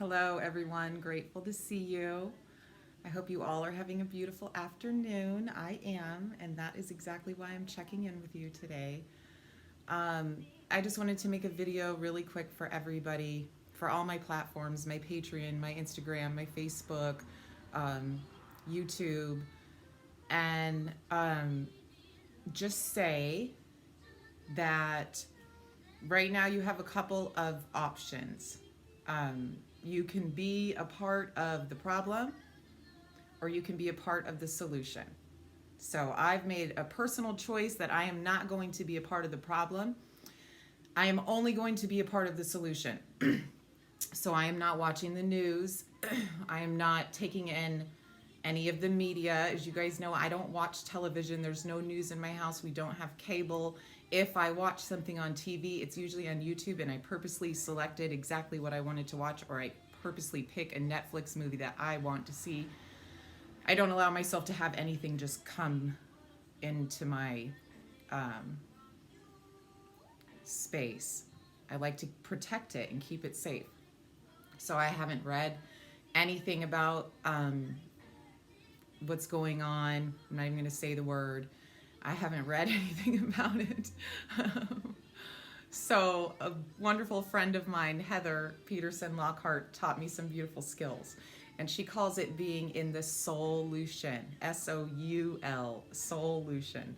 Hello, everyone. Grateful to see you. I hope you all are having a beautiful afternoon. I am, and that is exactly why I'm checking in with you today. I just wanted to make a video really quick for everybody, for all my platforms, my Patreon, my Instagram, my Facebook, um, YouTube, and just say that right now you have a couple of options. You can be a part of the problem or you can be a part of the solution. So I've made a personal choice that I am not going to be a part of the problem. I am only going to be a part of the solution. So I am not watching the news. I am not taking in any of the media. As you guys know, I don't watch television. There's no news in my house. We don't have cable. If I watch something on TV, it's usually on YouTube, and I purposely selected exactly what I wanted to watch, or I purposely pick a Netflix movie that I want to see. I don't allow myself to have anything just come into my um, space. I like to protect it and keep it safe. So I haven't read anything about what's going on. I'm not even going to say the word. I haven't read anything about it. So a wonderful friend of mine, Heather Peterson Lockhart, taught me some beautiful skills. And she calls it being in the SOULution, S-O-U-L, SOULution.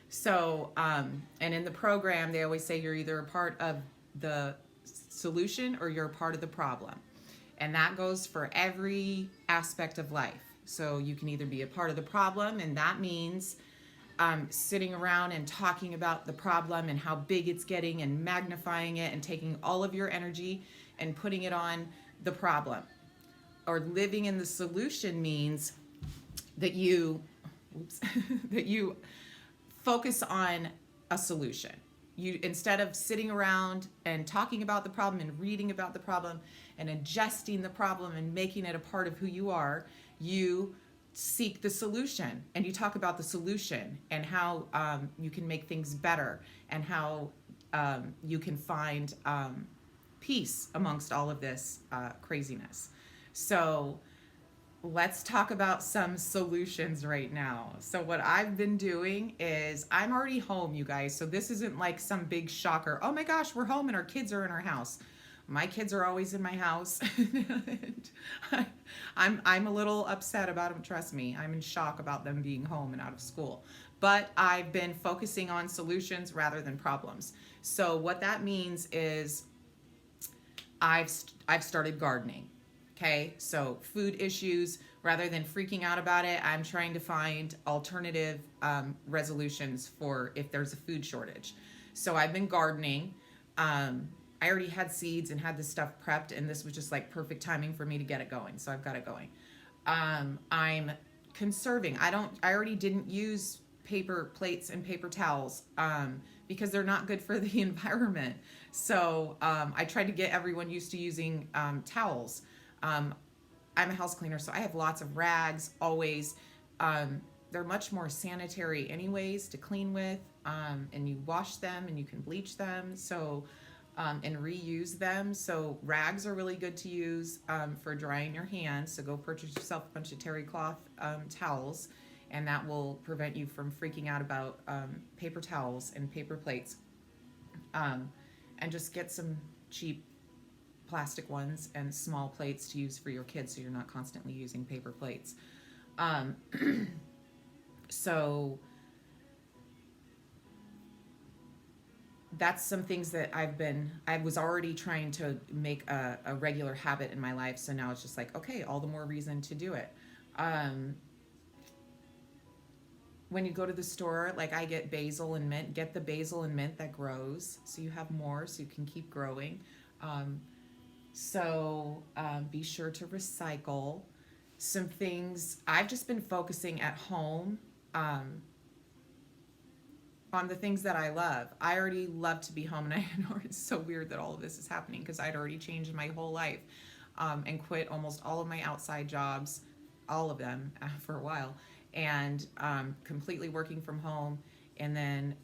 So, and in the program, they always say you're either a part of the solution or you're a part of the problem. And that goes for every aspect of life. So you can either be a part of the problem, and that means sitting around and talking about the problem and how big it's getting and magnifying it and taking all of your energy and putting it on the problem. Or living in the solution means that you, that you focus on a solution. You, instead of sitting around and talking about the problem and reading about the problem and ingesting the problem and making it a part of who you are, you seek the solution and you talk about the solution and how you can make things better and how you can find peace amongst all of this craziness. So let's talk about some solutions right now. So what I've been doing is I'm already home, you guys. So this isn't like some big shocker. Oh my gosh, we're home and our kids are in our house. My kids are always in my house. I'm a little upset about them, trust me. I'm in shock about them being home and out of school. But I've been focusing on solutions rather than problems. So what that means is I've started gardening. Okay, so food issues, rather than freaking out about it, I'm trying to find alternative resolutions for if there's a food shortage. So I've been gardening. I already had seeds and had this stuff prepped, and this was just like perfect timing for me to get it going. So I've got it going. I'm conserving. I already didn't use paper plates and paper towels because they're not good for the environment. So I tried to get everyone used to using towels. I'm a house cleaner, so I have lots of rags always. They're much more sanitary anyways to clean with, and you wash them and you can bleach them, so and reuse them. So rags are really good to use for drying your hands. So go purchase yourself a bunch of terry cloth towels, and that will prevent you from freaking out about paper towels and paper plates. And just get some cheap plastic ones and small plates to use for your kids so you're not constantly using paper plates. So that's some things that I was already trying to make a regular habit in my life. So now it's just like, okay, all the more reason to do it. When you go to the store, like I get basil and mint, get the basil and mint that grows so you have more so you can keep growing. So be sure to recycle. Some things I've just been focusing at home on the things that I love. I already love to be home, and I know it's so weird that all of this is happening because I'd already changed my whole life and quit almost all of my outside jobs, all of them for a while, and completely working from home. And then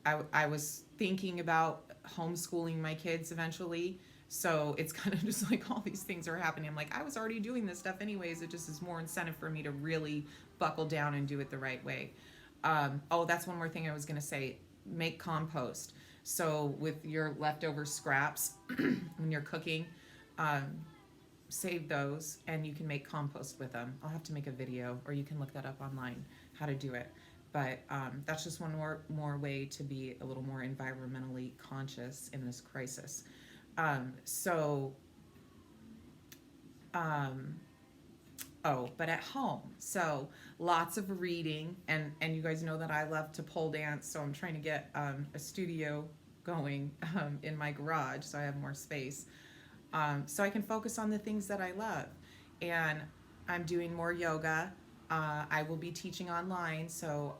I was thinking about homeschooling my kids eventually, So it's kind of just like all these things are happening. I'm like, I was already doing this stuff anyways. It just is more incentive for me to really buckle down and do it the right way. Oh, that's one more thing I was going to say. Make compost. So with your leftover scraps, when you're cooking, um, save those and you can make compost with them. I'll have to make a video, or you can look that up online how to do it. But that's just one more way to be a little more environmentally conscious in this crisis. So, oh, but at home. So lots of reading, and you guys know that I love to pole dance. So I'm trying to get a studio going in my garage so I have more space. So I can focus on the things that I love. And I'm doing more yoga. I will be teaching online, so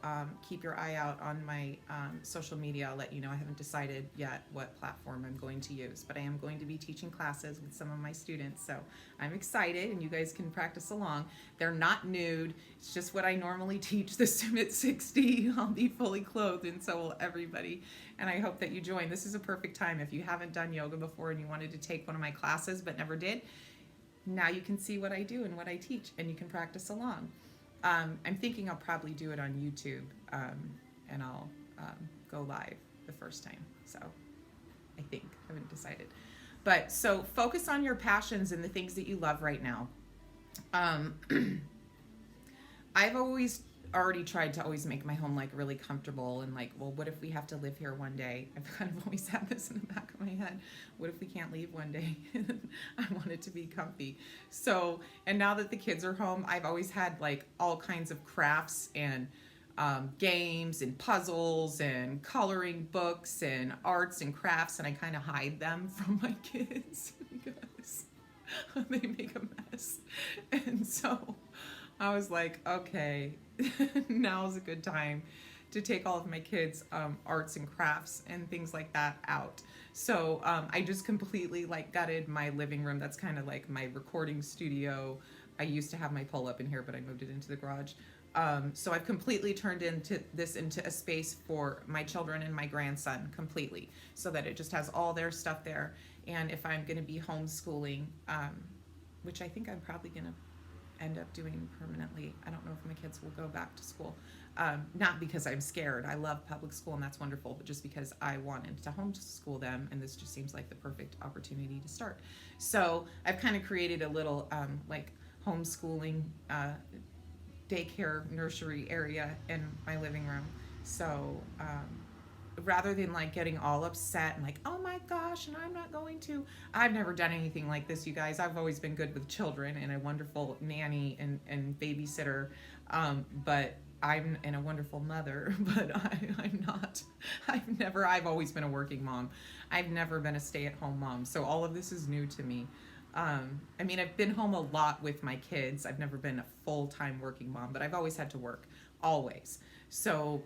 keep your eye out on my social media. I'll let you know. I haven't decided yet what platform I'm going to use, but I am going to be teaching classes with some of my students, so I'm excited, and you guys can practice along. They're not nude. It's just what I normally teach. This at 60, I'll be fully clothed, and so will everybody, and I hope that you join. This is a perfect time. If you haven't done yoga before and you wanted to take one of my classes but never did, now you can see what I do and what I teach, and you can practice along. I'm thinking I'll probably do it on YouTube, and I'll go live the first time. So I think, I haven't decided. But so focus on your passions and the things that you love right now. I've already tried to always make my home like really comfortable, and like, well, what if we have to live here one day? I've kind of always had this in the back of my head. What if we can't leave one day? I want it to be comfy. So, and now that the kids are home, I've always had like all kinds of crafts and games and puzzles and coloring books and arts and crafts, and I kind of hide them from my kids because they make a mess. And so I was like, okay, now's a good time to take all of my kids' arts and crafts and things like that out. So I just completely like gutted my living room. That's kind of like my recording studio. I used to have my pull-up in here, but I moved it into the garage. So I've completely turned into a space for my children and my grandson completely, so that it just has all their stuff there. And if I'm going to be homeschooling, which I think I'm probably going to end up doing permanently. I don't know if my kids will go back to school. Not because I'm scared. I love public school and that's wonderful, but just because I wanted to homeschool them, and this just seems like the perfect opportunity to start. So I've kind of created a little like homeschooling daycare nursery area in my living room. So rather than like getting all upset and like, oh my gosh, and I'm not going to, I've never done anything like this, you guys. I've always been good with children and a wonderful nanny and babysitter, but I'm and a wonderful mother, but I'm not, I've always been a working mom. I've never been a stay-at-home mom. So all of this is new to me. I mean, I've been home a lot with my kids. I've never been a full-time working mom, but I've always had to work, always. So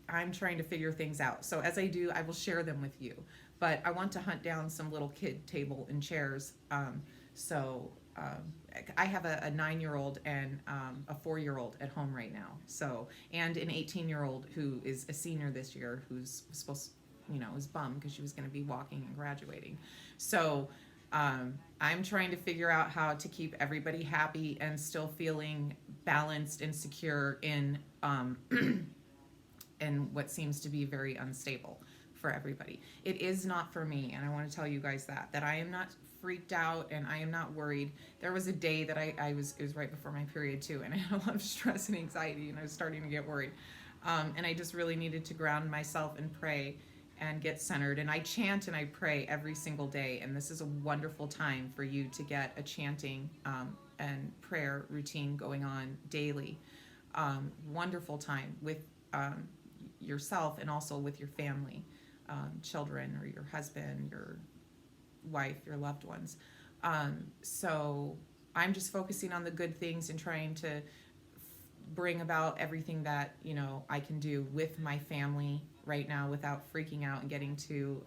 I'm trying to figure things out. So as I do, I will share them with you. But I want to hunt down some little kid table and chairs. I have a 9-year-old and a 4-year-old at home right now. So, and an 18-year-old who is a senior this year, who's supposed, is bummed because she was going to be walking and graduating. So I'm trying to figure out how to keep everybody happy and still feeling balanced and secure in and what seems to be very unstable for everybody. It is not for me, and I want to tell you guys that I am not freaked out and I am not worried. There was a day that it was right before my period too, and I had a lot of stress and anxiety, and I was starting to get worried. And I just really needed to ground myself and pray and get centered. And I chant and I pray every single day, and this is a wonderful time for you to get a chanting and prayer routine going on daily. Wonderful time with yourself and also with your family, children or your husband, your wife, your loved ones. So I'm just focusing on the good things and trying to bring about everything that I can do with my family right now without freaking out and getting too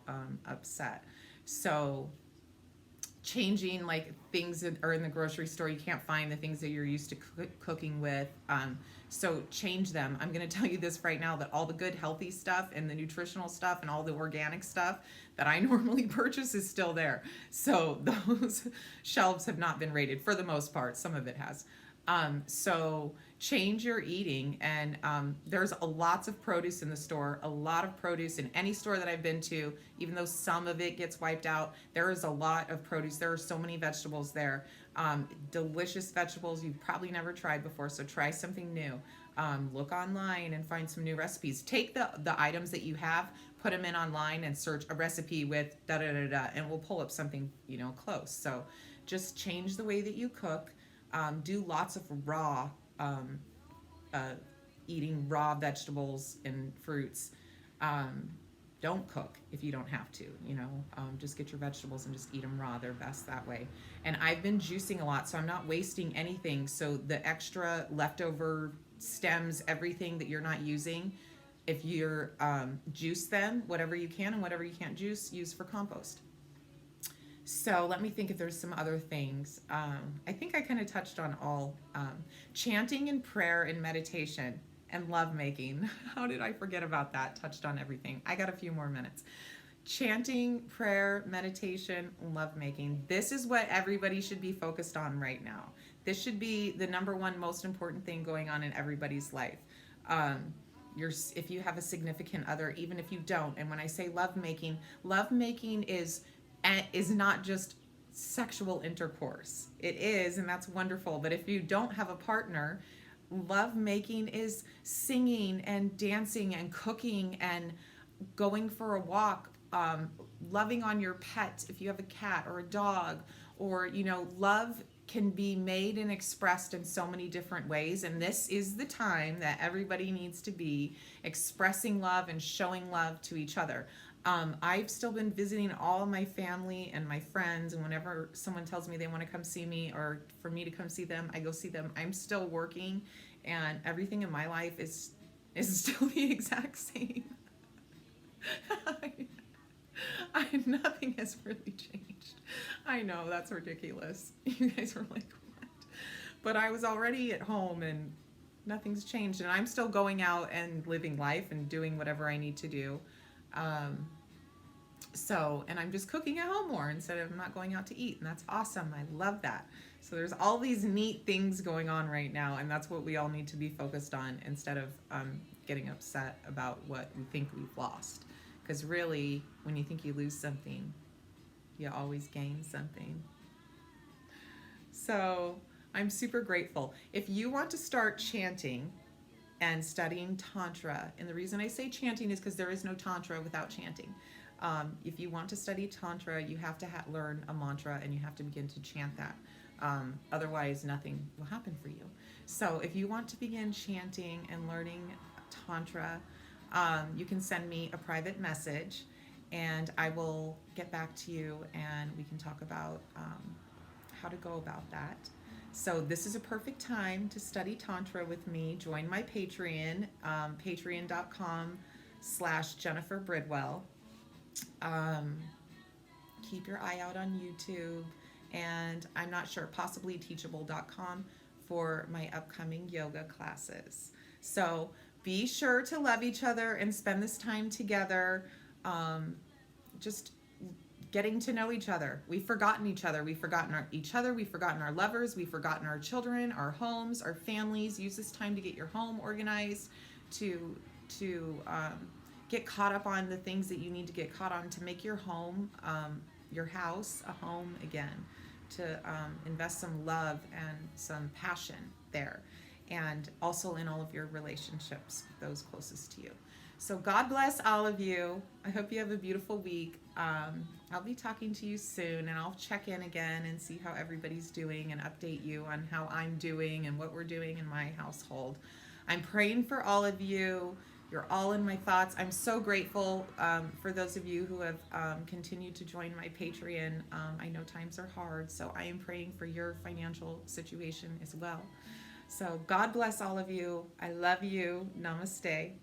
upset. So changing like things that are in the grocery store. You can't find the things that you're used to cooking with. So change them. I'm going to tell you this right now, that all the good healthy stuff and the nutritional stuff and all the organic stuff that I normally purchase is still there. So those shelves have not been raided for the most part. Some of it has. So change your eating, and there's lots of produce in the store, a lot of produce in any store that I've been to, even though some of it gets wiped out. There is a lot of produce. There are so many vegetables there, delicious vegetables you've probably never tried before, so try something new. Look online and find some new recipes. Take the items that you have, put them in online and search a recipe with da da da da, and we'll pull up something, close. So just change the way that you cook. Do lots of raw, eating raw vegetables and fruits. Don't cook if you don't have to, just get your vegetables and just eat them raw. They're best that way. And I've been juicing a lot, so I'm not wasting anything. So the extra leftover stems, everything that you're not using, if you're juice them, whatever you can, and whatever you can't juice, use for compost. So let me think if there's some other things. I think I kind of touched on all. Chanting and prayer and meditation and lovemaking. How did I forget about that? Touched on everything. I got a few more minutes. Chanting, prayer, meditation, lovemaking. This is what everybody should be focused on right now. This should be the number one most important thing going on in everybody's life. If you have a significant other, even if you don't. And when I say lovemaking is not just sexual intercourse. It is, and that's wonderful. But if you don't have a partner, love making is singing and dancing and cooking and going for a walk, loving on your pet if you have a cat or a dog, or love can be made and expressed in so many different ways, and this is the time that everybody needs to be expressing love and showing love to each other. I've still been visiting all my family and my friends, and whenever someone tells me they want to come see me or for me to come see them, I go see them. I'm still working, and everything in my life is still the exact same. Nothing has really changed. I know, that's ridiculous. You guys are like, what? But I was already at home and nothing's changed, and I'm still going out and living life and doing whatever I need to do. And I'm just cooking at home more instead of not going out to eat, and that's awesome. I love that. So there's all these neat things going on right now, and that's what we all need to be focused on instead of getting upset about what we think we've lost. Because really, when you think you lose something, you always gain something. So I'm super grateful. If you want to start chanting and studying Tantra, and the reason I say chanting is because there is no Tantra without chanting. If you want to study Tantra, you have to learn a mantra, and you have to begin to chant that. Otherwise, nothing will happen for you. So if you want to begin chanting and learning Tantra, you can send me a private message, and I will get back to you, and we can talk about how to go about that. So this is a perfect time to study Tantra with me. Join my Patreon, patreon.com/Jennifer Bridwell. Keep your eye out on YouTube, and I'm not sure, possibly teachable.com for my upcoming yoga classes. So be sure to love each other and spend this time together, just getting to know each other. We've forgotten each other. We've forgotten each other. We've forgotten our lovers. We've forgotten our children, our homes, our families. Use this time to get your home organized, to get caught up on the things that you need to get caught on to make your home, your house, a home again, to invest some love and some passion there, and also in all of your relationships with those closest to you. So God bless all of you. I hope you have a beautiful week. I'll be talking to you soon, and I'll check in again and see how everybody's doing and update you on how I'm doing and what we're doing in my household. I'm praying for all of you. You're all in my thoughts. I'm so grateful for those of you who have continued to join my Patreon. I know times are hard, so I am praying for your financial situation as well. So God bless all of you. I love you. Namaste.